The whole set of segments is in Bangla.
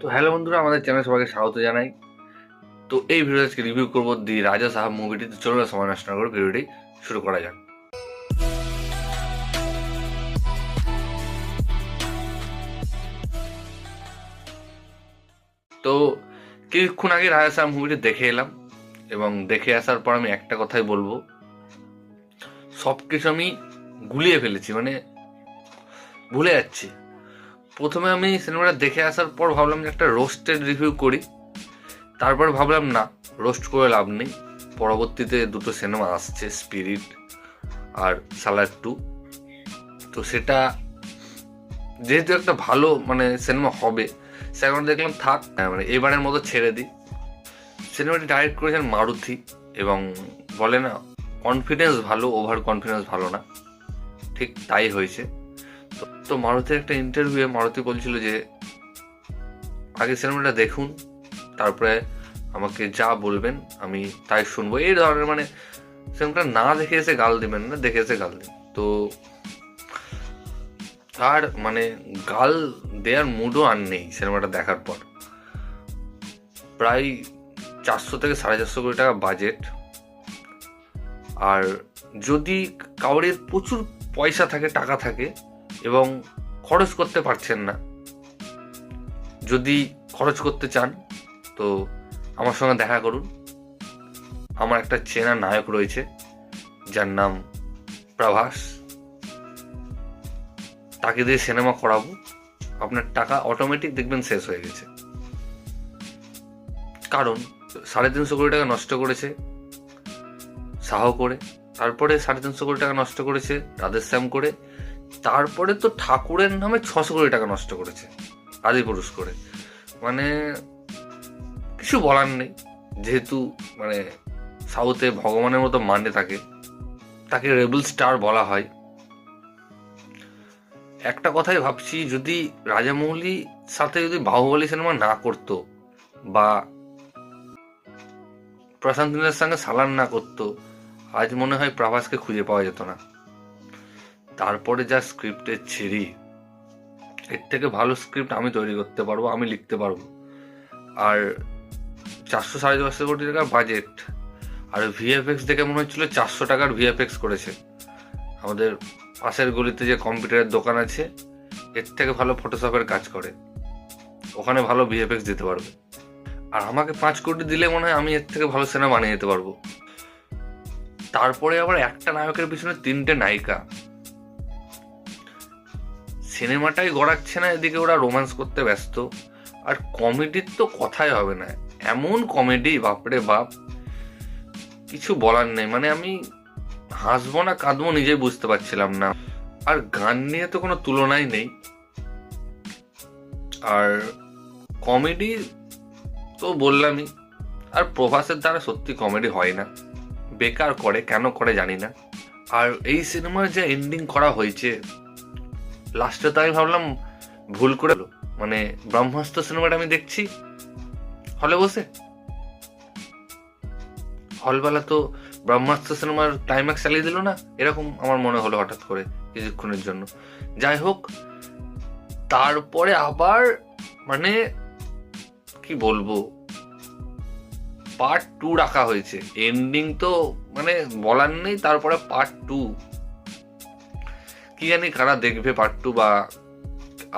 তো হ্যালো বন্ধুরা, আমাদের চ্যানেলে সবাইকে স্বাগত জানাই। তো এই ভিডিও আজকে রিভিউ করবো দি রাজা সাহাব মুভিটি। তো চলুন সময় নষ্ট না করে ভিডিওটি শুরু করা যাক। তো কিছুক্ষণ আগে রাজা সাহাব মুভিটি দেখে এলাম এবং দেখে আসার পর আমি একটা কথাই বলবো, সব কিছু আমি গুলিয়ে ফেলেছি, মানে ভুলে যাচ্ছি। প্রথমে আমি সিনেমাটা দেখে আসার পর ভাবলাম যে একটা রোস্টেড রিভিউ করি, তারপর ভাবলাম না, রোস্ট করে লাভ নেই। পরবর্তীতে দুটো সিনেমা আসছে, স্পিরিট আর সালার 2। তো সেটা যেহেতু একটা ভালো সিনেমা হবে, সেখানে দেখলাম থাক, মানে এবারের মতো ছেড়ে দিই। সিনেমাটি ডাইরেক্ট করেছেন মারুতি এবং বলে না, কনফিডেন্স ভালো, ওভার কনফিডেন্স ভালো না, ঠিক তাই হয়েছে। তো মারুতির একটা ইন্টারভিউয়ে মারুতি বলছিল যে আগে সিনেমাটা দেখুন, তারপরে আমাকে যা বলবেন আমি তাই শুনবো, এই ধরনের। সিনেমাটা না দেখে এসে গাল দিবেন না, দেখে এসে গাল দিন। তো আর গাল দেওয়ার মুডও আর নেই সিনেমাটা দেখার পর। প্রায় 400 থেকে 450 কোটি টাকা বাজেট। আর যদি কাউরের প্রচুর পয়সা থাকে, টাকা থাকে এবং খরচ করতে পারছেন না, যদি খরচ করতে চান তো আমার সঙ্গে দেখা করুন। আমার একটা চেনা নায়ক রয়েছে যার নাম প্রভাস, তাকে দিয়ে সিনেমা করাবো, আপনার টাকা অটোমেটিক দেখবেন শেষ হয়ে গেছে। কারণ 350 কোটি টাকা নষ্ট করেছে সাহ করে, তারপরে 350 কোটি টাকা নষ্ট করেছে রাধেশ্যাম করে, তারপরে তো ঠাকুরের নামে 600 কোটি টাকা নষ্ট করেছে আদিপুরুষ করে। কিছু বলার নেই, যেহেতু সাউথে ভগবানের মতো মানে তাকে রেবেল স্টার বলা হয়। একটা কথাই ভাবছি, যদি রাজামৌলি সাথে যদি বাহুবলী সিনেমা না করতো বা প্রশান্ত নীলের সঙ্গে সালান না করতো, আজ মনে হয় প্রভাসকে খুঁজে পাওয়া যেত না। তারপরে যা স্ক্রিপ্টের ছিঁড়ি, এর থেকে ভালো স্ক্রিপ্ট আমি তৈরি করতে পারবো, আমি লিখতে পারবো। আর 400-450 কোটি টাকার বাজেট, আর ভিএফএক্স দেখে মনে হচ্ছিল 400 টাকার ভিএফএক্স করেছে। আমাদের পাশের গলিতে যে কম্পিউটারের দোকান আছে, এর থেকে ভালো ফটোশপের কাজ করে, ওখানে ভালো ভিএফএক্স দিতে পারবে। আর আমাকে 5 কোটি দিলে মনে হয় আমি এর থেকে ভালো সিনেমা বানিয়ে যেতে পারবো। তারপরে আবার একটা নায়কের পিছনে 3টে নায়িকা, সিনেমাটাই গড়াচ্ছে না, এদিকে ওরা রোম্যান্স করতে ব্যস্ত। আর কমেডির তো কথাই হবে না, এমন কমেডি, বাপরে বাপ, কিছু বলার নেই। আমি হাসবো না কাঁদবো নিজেই বুঝতে পারছিলাম না। আর গান নিয়ে তো কোনো তুলনাই নেই। আর কমেডি তো বললামই। আর প্রভাসের দ্বারা সত্যি কমেডি হয় না, বেকার করে, কেন করে জানি না। আর এই সিনেমার যে এন্ডিং করা হয়েছে লাস্টে, তো আমি ভাবলাম ভুল করে ব্রহ্মাস্ত্র সিনেমাটা আমি দেখছি হলে বসে, হলবেলা তো ব্রহ্মাস্ত্র সিনেমার ক্লাইম্যাক্স চালিয়ে দিল না, এরকম আমার মনে হলো হঠাৎ করে কিছুক্ষণের জন্য। যাই হোক, তারপরে আবার কি বলবো, পার্ট 2 রাখা হয়েছে। এন্ডিং তো বলার নেই, তারপরে পার্ট 2 কি জানি কারা দেখবে পার্ট 2, বা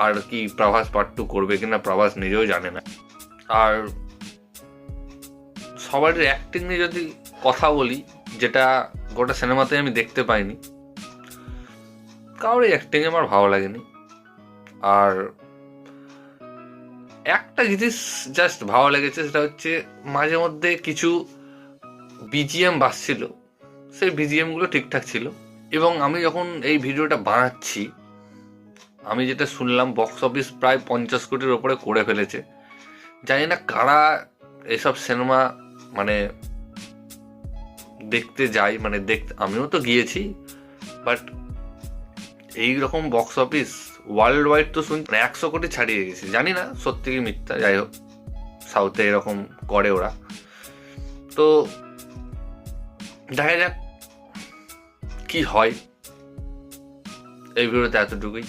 আর কি প্রভাস পার্ট 2 করবে কিনা প্রভাস নিজেও জানে না। আর সবার অ্যাক্টিং নিয়ে যদি কথা বলি, যেটা গোটা সিনেমাতে আমি দেখতে পাইনি, কারোর অ্যাক্টিং আমার ভালো লাগেনি। আর একটা জিনিস জাস্ট ভালো লেগেছে, সেটা হচ্ছে মাঝে মধ্যে কিছু বিজিএম বাজছিল, সেই বিজিএম গুলো ঠিকঠাক ছিল। এবং আমি যখন এই ভিডিওটা বানাচ্ছি, আমি যেটা শুনলাম বক্স অফিস প্রায় 50 কোটির ওপরে করে ফেলেছে। জানি না কারা এসব সিনেমা দেখতে যাই, আমিও তো গিয়েছি, বাট এইরকম বক্স অফিস ওয়ার্ল্ড ওয়াইড তো শুনছি 100 কোটি ছাড়িয়ে গেছি। জানি না সত্যি কি মিথ্যা, যাই হোক সাউথে এরকম করে ওরা। তো দেখা যাক কি হয়। এই ভিডিওতে এতটুকুই।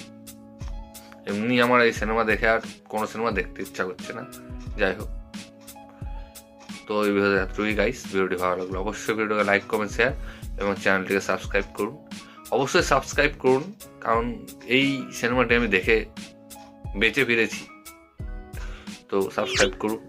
এমনি আমার এই সিনেমা দেখে আর কোনো সিনেমা দেখতে ইচ্ছা করছে না। যাই হোক, তো এই ভিডিওতে এতটুকুই গাইস। ভিডিওটি ভালো লাগলো অবশ্যই ভিডিওকে লাইক কমেন্ট শেয়ার এবং চ্যানেলটিকে সাবস্ক্রাইব করুন। অবশ্যই সাবস্ক্রাইব করুন, কারণ এই সিনেমাটি আমি দেখে বেঁচে ফিরেছি, তো সাবস্ক্রাইব করুন।